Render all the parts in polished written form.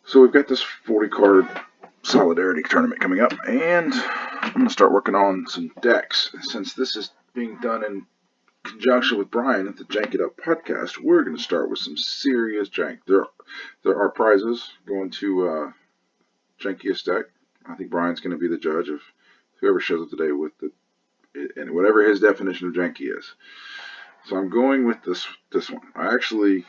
So we've got this 40 card solidarity tournament coming up, and I'm going to start working on some decks. Since this is being done in conjunction with Brian at the Jank It Up podcast, we're going to start with some serious jank. There are prizes going to Jankiest deck. I think Brian's going to be the judge of whoever shows up today with and whatever his definition of janky is. So I'm going with this one. I actually,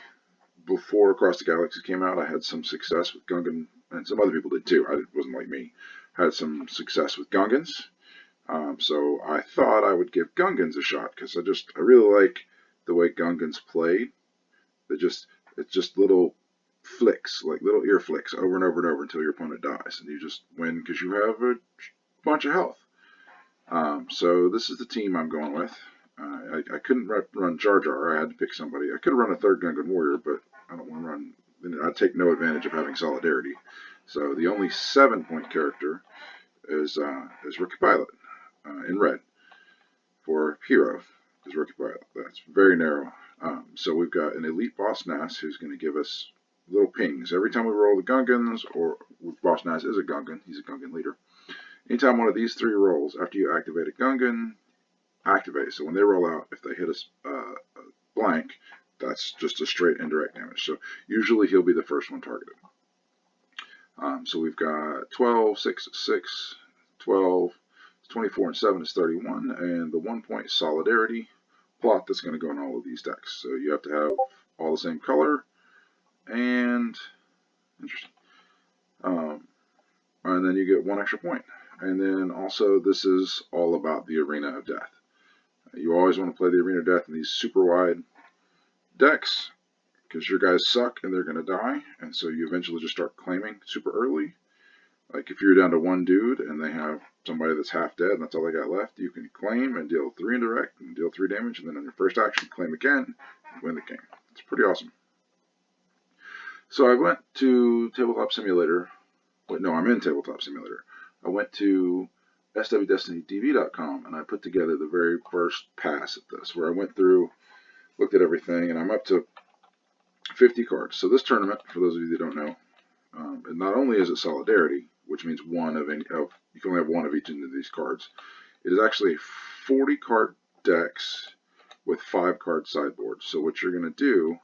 before Across the Galaxy came out, I had some success with Gungan, and some other people did too. It wasn't like me. Had some success with Gungans. So I thought I would give Gungans a shot because I really like the way Gungans played. It's just little flicks, like little ear flicks, over and over and over until your opponent dies, and you just win because you have a bunch of health. So this is the team I'm going with. I couldn't run Jar Jar. I had to pick somebody. I could have run a third Gungan Warrior, but I don't want to run. I'd take no advantage of having Solidarity. So the only 7-point character is Rookie Pilot in red for hero is Rookie Pilot. That's very narrow. So we've got an Elite Boss Nass who's going to give us little pings every time we roll the Gungans, or Boss Nass is a Gungan. He's a Gungan leader. Anytime one of these 3 rolls, after you activate a Gungan, activate. So when they roll out, if they hit a blank, that's just a straight indirect damage. So usually he'll be the first one targeted. So we've got 12, 6, 6, 12, 24, and 7 is 31, and the 1-point Solidarity plot that's going to go in all of these decks. So you have to have all the same color, and interesting. And then you get 1 extra point. And then also this is all about the Arena of Death. You always want to play the Arena of Death in these super wide decks because your guys suck and they're going to die, and so you eventually just start claiming super early. Like if you're down to 1 dude and they have somebody that's half dead and that's all they got left, you can claim and deal 3 indirect and deal 3 damage, and then on your first action claim again and win the game. It's pretty awesome. So I went to Tabletop Simulator. Wait, no, I'm in Tabletop Simulator. I went to swdestinydb.com and I put together the very first pass at this, where I went through, looked at everything, and I'm up to 50 cards. So this tournament, for those of you that don't know, and not only is it Solidarity, which means you can only have 1 of each of these cards, it is actually 40 card decks with 5 card sideboards. So what you're going to do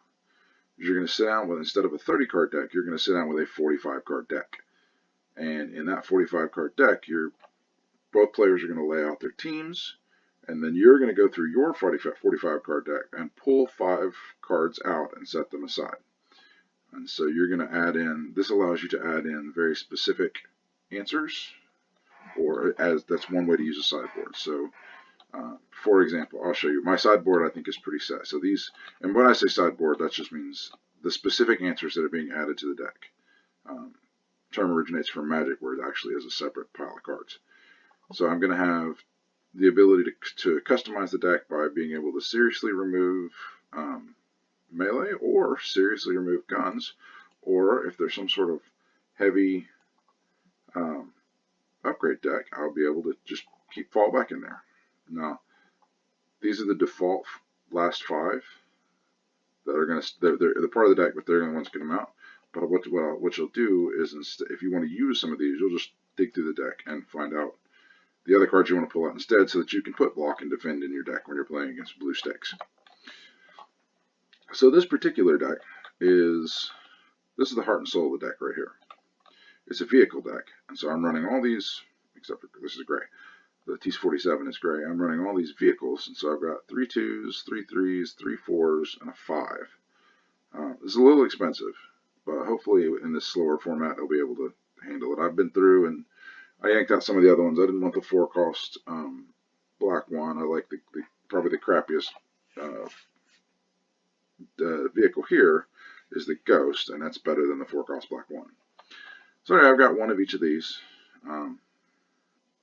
is you're going to sit down with, instead of a 30 card deck, you're going to sit down with a 45 card deck. And in that 45 card deck, both players are going to lay out their teams, and then you're going to go through your 45 card deck and pull 5 cards out and set them aside. And so you're going to add in, this allows you to add in very specific answers, that's one way to use a sideboard. So for example, I'll show you. My sideboard I think is pretty set. So these, and when I say sideboard, that just means the specific answers that are being added to the deck. Term originates from Magic, where it actually is a separate pile of cards. So I'm going to have the ability to customize the deck by being able to seriously remove melee, or seriously remove guns, or if there's some sort of heavy upgrade deck, I'll be able to just fall back in there. Now, these are the default last 5 that are going to, they're part of the deck, but they're the ones that get them out. But what you'll do is, if you want to use some of these, you'll just dig through the deck and find out the other cards you want to pull out instead, so that you can put block and defend in your deck when you're playing against blue sticks. So this particular deck this is the heart and soul of the deck right here. It's a vehicle deck, and so I'm running all these, except for this is gray. The T-47 is gray. I'm running all these vehicles, and so I've got 3 2s, 3 3s, 3 4s, and a 5. This is a little expensive, but hopefully in this slower format I'll be able to handle it. I've been through and I yanked out some of the other ones. I didn't want the 4-cost black one. I like probably the crappiest vehicle here is the Ghost, and that's better than the 4-cost black one. So anyway, I've got 1 of each of these.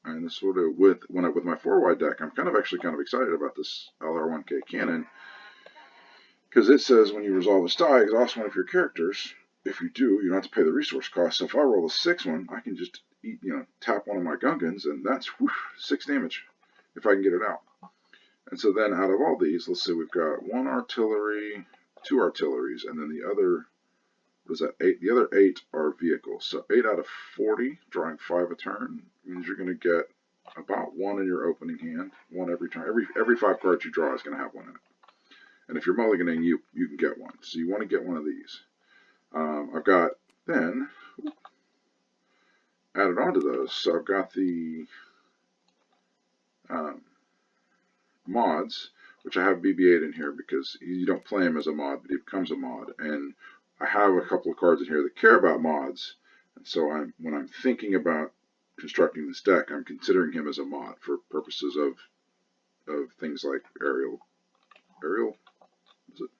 And this sort of with my 4-wide deck, I'm kind of excited about this LR1K cannon, because it says when you resolve a die, exhaust 1 of your characters. If you do, you don't have to pay the resource cost. So if I roll a 6 one, I can just tap 1 of my Gungans, and that's 6 damage if I can get it out. And so then out of all these, let's say we've got 1 artillery, 2 artilleries, and then the other Was that 8? The other 8 are vehicles. So 8 out of 40, drawing 5 a turn, means you're going to get about 1 in your opening hand, 1 every turn. Every 5 cards you draw is going to have 1 in it. And if you're mulliganing, you can get 1. So you want to get 1 of these. I've got then added on to those. So I've got the mods, which I have BB-8 in here because you don't play him as a mod, but he becomes a mod. And I have a couple of cards in here that care about mods, and so when I'm thinking about constructing this deck, I'm considering him as a mod for purposes of things like aerial, is it?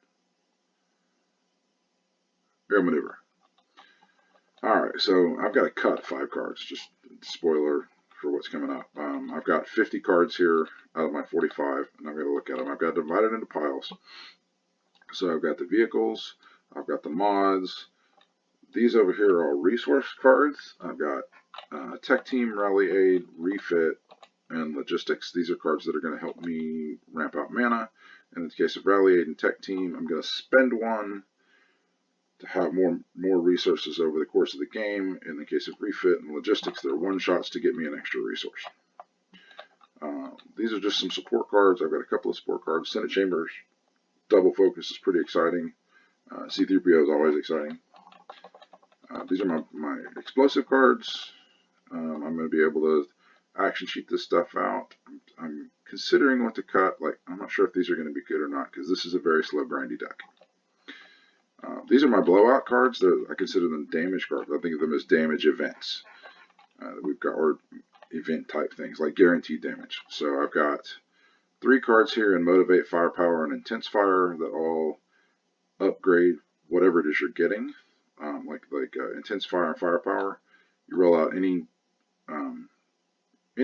Aerial maneuver. Alright, so I've got to cut 5 cards, just spoiler for what's coming up. I've got 50 cards here out of my 45, and I'm going to look at them. I've got divided into piles. So I've got the vehicles, I've got the mods. These over here are all resource cards. I've got Tech Team, Rally Aid, Refit, and Logistics. These are cards that are going to help me ramp out mana. And in the case of Rally Aid and Tech Team, I'm going to spend 1 to have more resources over the course of the game. In the case of Refit and Logistics, they're 1-shots to get me an extra resource. These are just some support cards. I've got a couple of support cards. Senate Chambers double focus is pretty exciting. C-3PO is always exciting. These are my explosive cards. I'm going to be able to action sheet this stuff out. I'm considering what to cut. Like, I'm not sure if these are going to be good or not because this is a very slow grindy deck. These are my blowout cards. I consider them damage cards. I think of them as damage events. We've got or event type things like guaranteed damage. So I've got 3 cards here in Motivate, Firepower, and Intense Fire that all upgrade whatever it is you're getting. Like Intense Fire and Firepower, you roll out any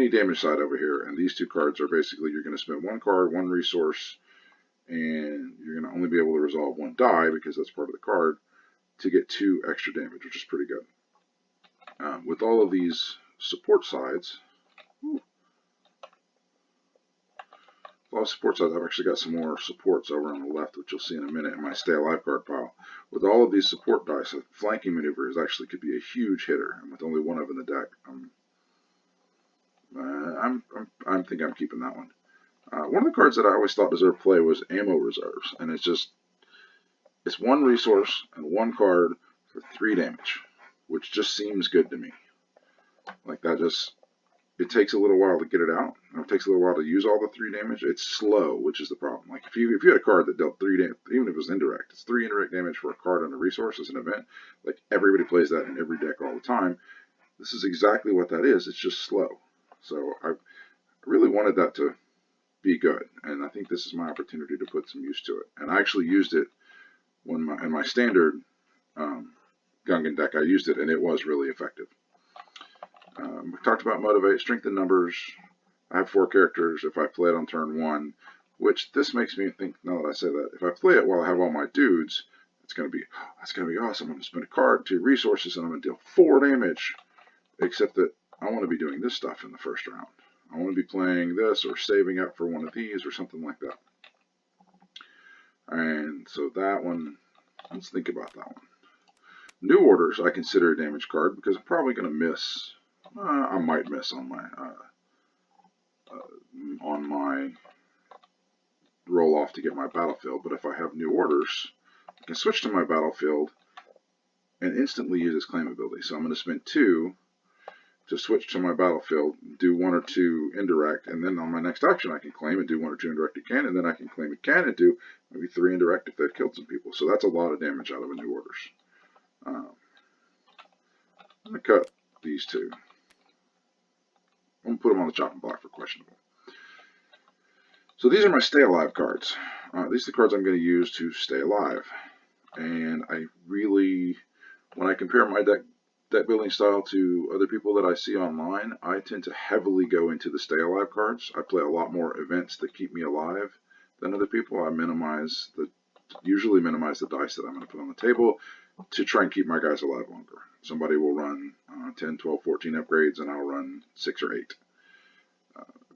damage side over here, and these 2 cards are basically you're going to spend 1 card, 1 resource, and you're going to only be able to resolve 1 die because that's part of the card to get 2 extra damage, which is pretty good. With all of these support sides, I've actually got some more supports over on the left, which you'll see in a minute in my Stay Alive card pile. With all of these support dice, a flanking maneuver actually could be a huge hitter, and with only 1 of them in the deck, I think I'm keeping that one. One of the cards that I always thought deserved play was Ammo Reserves, and it's 1 resource and 1 card for 3 damage, which just seems good to me. Like that it takes a little while to get it out. It takes a little while to use all the 3 damage. It's slow, which is the problem. Like if you had a card that dealt 3 damage, even if it was indirect, it's 3 indirect damage for a card on a resource as an event. Like everybody plays that in every deck all the time. This is exactly what that is. It's just slow. So I really wanted that to be good, and I think this is my opportunity to put some use to it. And I actually used it in my standard Gungan deck. I used it, and it was really effective. We talked about Motivate, Strength in Numbers. I have 4 characters if I play it on turn 1, which this makes me think, now that I say that, if I play it while I have all my dudes, that's going to be awesome. I'm going to spend a card, 2 resources, and I'm going to deal 4 damage, except that I want to be doing this stuff in the first round. I want to be playing this or saving up for one of these or something like that. And so that one, let's think about that one. New Orders I consider a damage card because I'm probably going to miss. I might miss on my roll off to get my battlefield, but if I have New Orders, I can switch to my battlefield and instantly use its claim ability. So I'm going to spend 2 to switch to my battlefield, do 1 or 2 indirect, and then on my next action I can claim and do 1 or 2 indirect again, and then I can claim again and do maybe 3 indirect if they've killed some people. So that's a lot of damage out of a New Orders. I'm going to cut these 2. I'm going to put them on the chopping block for questionable. So these are my Stay Alive cards. These are the cards I'm going to use to stay alive. And I really, when I compare my deck building style to other people that I see online, I tend to heavily go into the Stay Alive cards. I play a lot more events that keep me alive than other people. I usually minimize the dice that I'm going to put on the table to try and keep my guys alive longer. Somebody will run 10, 12, 14 upgrades, and I'll run 6 or 8.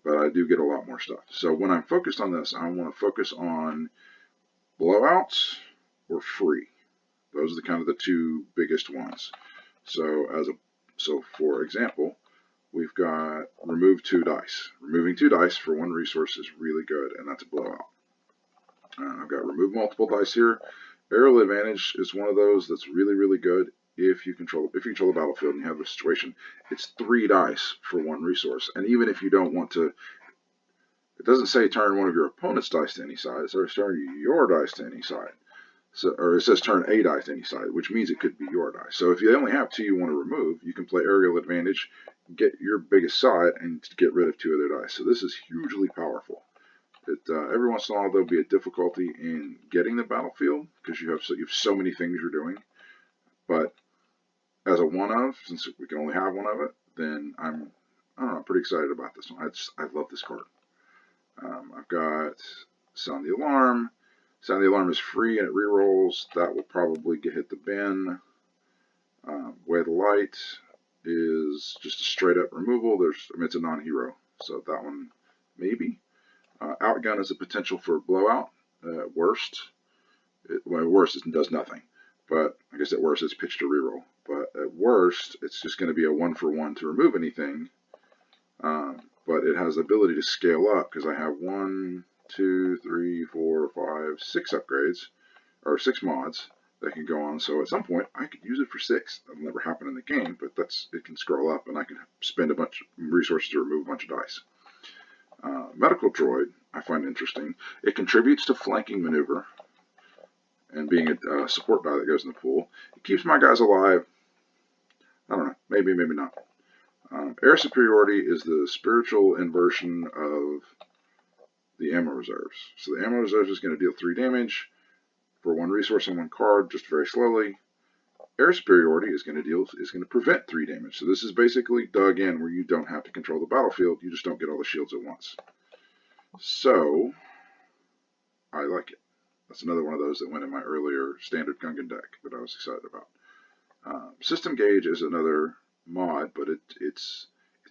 But I do get a lot more stuff. So when I'm focused on this, I want to focus on blowouts or free. Those are the kind of the two biggest ones. So for example, we've got remove 2 dice. Removing 2 dice for 1 resource is really good, and that's a blowout. I've got remove multiple dice here. Aerial advantage is one of those that's really, really good if you control the battlefield and you have the situation. It's 3 dice for 1 resource, and even if you don't want to, it doesn't say turn one of your opponent's dice to any side. It says turn your dice to any side. So, or it says turn a dice to any side, which means it could be your dice. So if you only have 2 you want to remove, you can play aerial advantage, get your biggest side, and get rid of 2 of their dice. So this is hugely powerful. Every once in a while there'll be a difficulty in getting the battlefield because you have so many things you're doing. But as a one-of, since we can only have one of it, then I'm pretty excited about this one. I love this card. I've got Sound the Alarm. Sound the Alarm is free and it rerolls. That will probably hit the bin. Way of the Light is just a straight up removal. It's a non-hero, so that one maybe. Outgun is a potential for a blowout. At worst, it does nothing. But I guess at worst it's pitched to reroll. But at worst, it's just going to be a 1-for-1 to remove anything. But it has the ability to scale up because I have 1, 2, 3, 4, 5, 6 upgrades, or 6 mods that can go on. So at some point, I could use it for 6. That'll never happen in the game, but it can scroll up, and I can spend a bunch of resources to remove a bunch of dice. Medical Droid, I find interesting. It contributes to flanking maneuver and being a support die that goes in the pool. It keeps my guys alive. I don't know, maybe, maybe not. Air Superiority is the spiritual inversion of the Ammo Reserves. So the Ammo Reserves is going to deal 3 damage for 1 resource on 1 card, just very slowly. Air Superiority is going to prevent 3 damage. So this is basically dug in where you don't have to control the battlefield, you just don't get all the shields at once. So I like it. That's another one of those that went in my earlier standard Gungan deck that I was excited about. System Gauge is another mod, but it's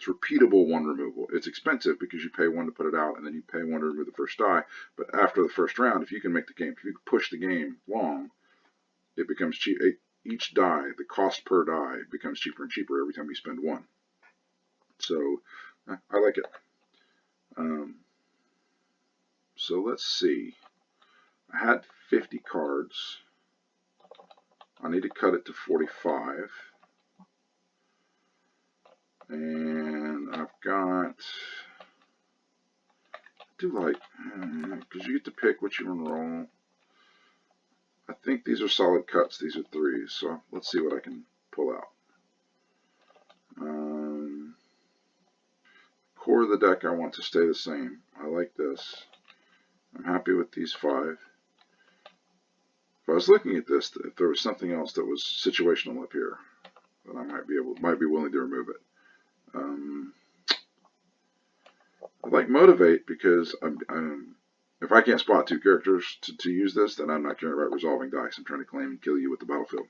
repeatable 1 removal. It's expensive because you pay 1 to put it out, and then you pay 1 to remove the first die. But after the first round, if you can push the game long, it becomes cheap. Each die, the cost per die, becomes cheaper and cheaper every time you spend 1. So I like it. So let's see. I had 50 cards. I need to cut it to 45. And I've got, because you get to pick what you want to roll. I think these are solid cuts. These are 3s. So let's see what I can pull out. Core of the deck I want to stay the same. I like this. I'm happy with these 5. If I was looking at this, if there was something else that was situational up here, then I might be willing to remove it. I like Motivate because if I can't spot 2 characters to use this, then I'm not caring about resolving dice. I'm trying to claim and kill you with the battlefield.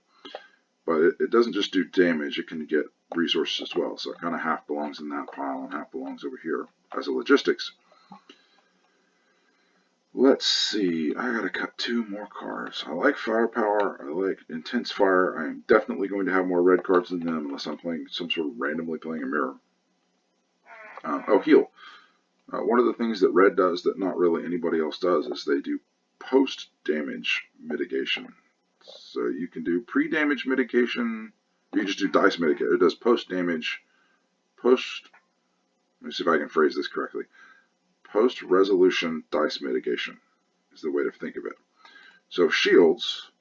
But it doesn't just do damage, it can get resources as well. So it kind of half belongs in that pile and half belongs over here as a logistics. Let's see, I gotta cut 2 more cards. I like Firepower, I like Intense Fire. I am definitely going to have more red cards than them unless I'm playing randomly playing a mirror. Heal. One of the things that red does that not really anybody else does is they do post-damage mitigation. So you can do pre-damage mitigation, you just do dice mitigation. It does post-damage, let me see if I can phrase this correctly. Post-resolution dice mitigation is the way to think of it. So shields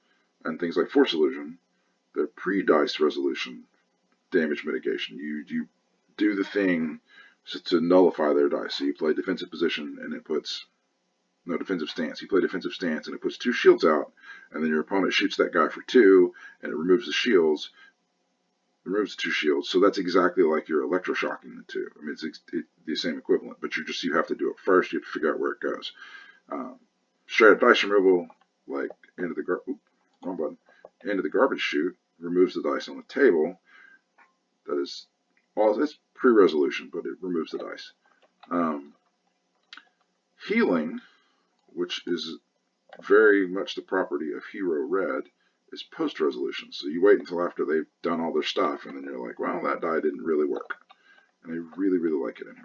and things like Force Illusion, they're pre-dice resolution damage mitigation. You do the thing to nullify their dice. So you play defensive position and it puts, no, defensive stance. You play defensive stance and it puts 2 shields out, and then your opponent shoots that guy for 2 and it removes the shields. It removes the 2 shields. So that's exactly like you're electroshocking the 2. I mean, it's the same equivalent, but you have to do it first. You have to figure out where it goes. Straight up dice removal, like end of the garbage chute, removes the dice on the table. That is, well, it's pre-resolution, but it removes the dice. Healing, which is very much the property of Hero Red, is post-resolution. So you wait until after they've done all their stuff, and then you're like, well, that die didn't really work. And I really, really like it in here.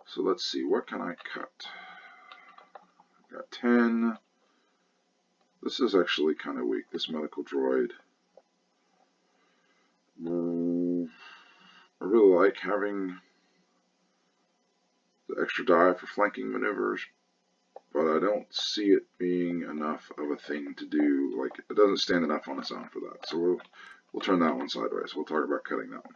So let's see, what can I cut? I've got 10. This is actually kind of weak, this medical droid. I really like having the extra die for flanking maneuvers, but I don't see it being enough of a thing to do. Like, it doesn't stand enough on its own for that. So we'll turn that one sideways. We'll talk about cutting that one.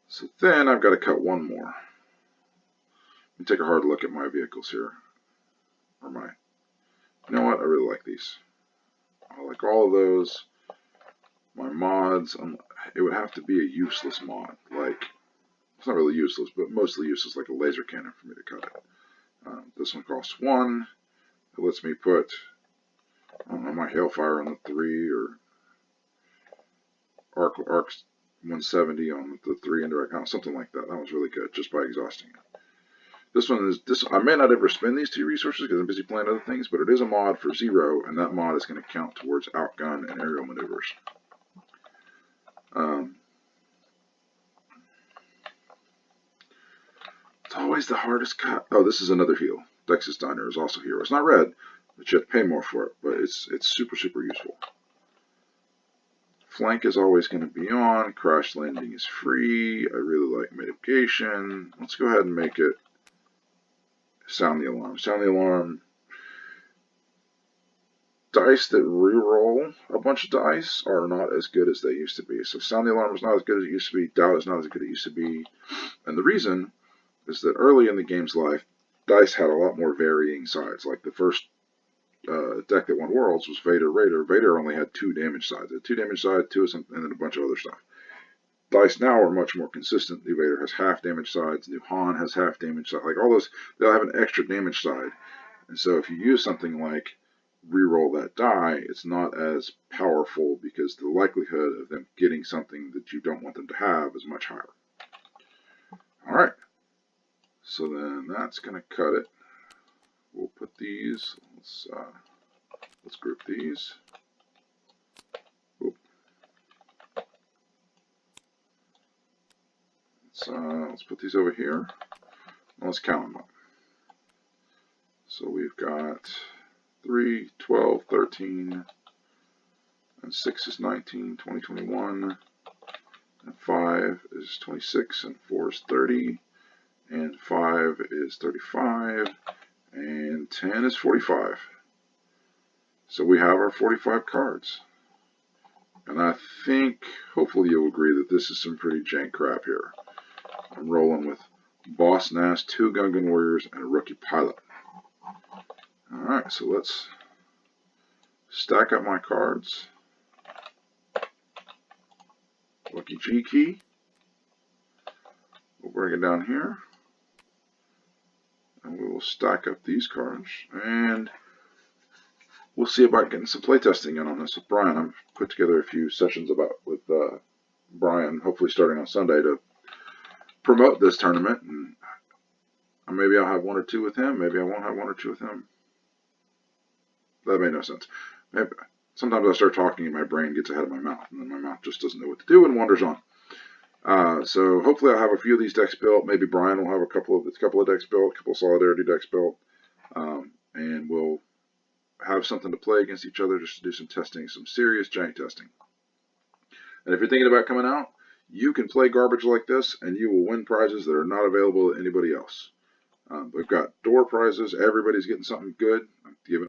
So then I've got to cut one more. Let me take a hard look at my vehicles here. Or my, you know what? I really like these. I like all of those. My mods, it would have to be a useless mod. Like, it's not really useless, but mostly useless, like a laser cannon for me to cut it. This one costs 1. It lets me put, I don't know, my Hailfire on the 3, or Arc 170 on the 3 indirect, something like that. That was really good, just by exhausting it. This one is, I may not ever spend these 2 resources because I'm busy playing other things, but it is a mod for 0, and that mod is going to count towards outgun and aerial maneuvers. It's always the hardest cut. Oh, this is another heal. Dex's Diner is also here. It's not red, but you have to pay more for it, but it's super, super useful. Flank is always going to be on. Crash landing is free. I really like mitigation. Let's go ahead and make it sound the alarm. Sound the alarm. Dice that reroll a bunch of dice are not as good as they used to be. So sound the alarm is not as good as it used to be. Doubt is not as good as it used to be. And the reason is that early in the game's life, dice had a lot more varying sides. Like the first deck that won Worlds was Vader Raider. Vader only had 2 damage sides. It had 2 damage sides, 2 and then a bunch of other stuff. Dice now are much more consistent. New Vader has half damage sides. New Han has half damage sides. Like all those, they'll have an extra damage side. And so if you use something like reroll that die, it's not as powerful because the likelihood of them getting something that you don't want them to have is much higher. Alright. So then that's going to cut it. We'll put these, let's group these. Oop. Let's put these over here. Let's count them up. So we've got 3, 12, 13, and 6 is 19, 20, 21, and 5 is 26, and 4 is 30, and 5 is 35, and 10 is 45. So we have our 45 cards. And I think, hopefully you'll agree that this is some pretty jank crap here. I'm rolling with Boss Nass, 2 Gungan Warriors, and a Rookie Pilot. Alright, so let's stack up my cards. Lucky G key. We'll bring it down here. And we will stack up these cards. And we'll see about getting some playtesting in on this with Brian. I've put together a few sessions with Brian, hopefully starting on Sunday, to promote this tournament. And maybe I'll have 1 or 2 with him. Maybe I won't have 1 or 2 with him. That made no sense. Maybe, sometimes I start talking and my brain gets ahead of my mouth, and then my mouth just doesn't know what to do and wanders on. So hopefully I'll have a few of these decks built. Maybe Brian will have a couple of decks built, a couple of Solidarity decks built, and we'll have something to play against each other just to do some testing, some serious jank testing. And if you're thinking about coming out, you can play garbage like this, and you will win prizes that are not available to anybody else. We've got door prizes. Everybody's getting something good. I'm giving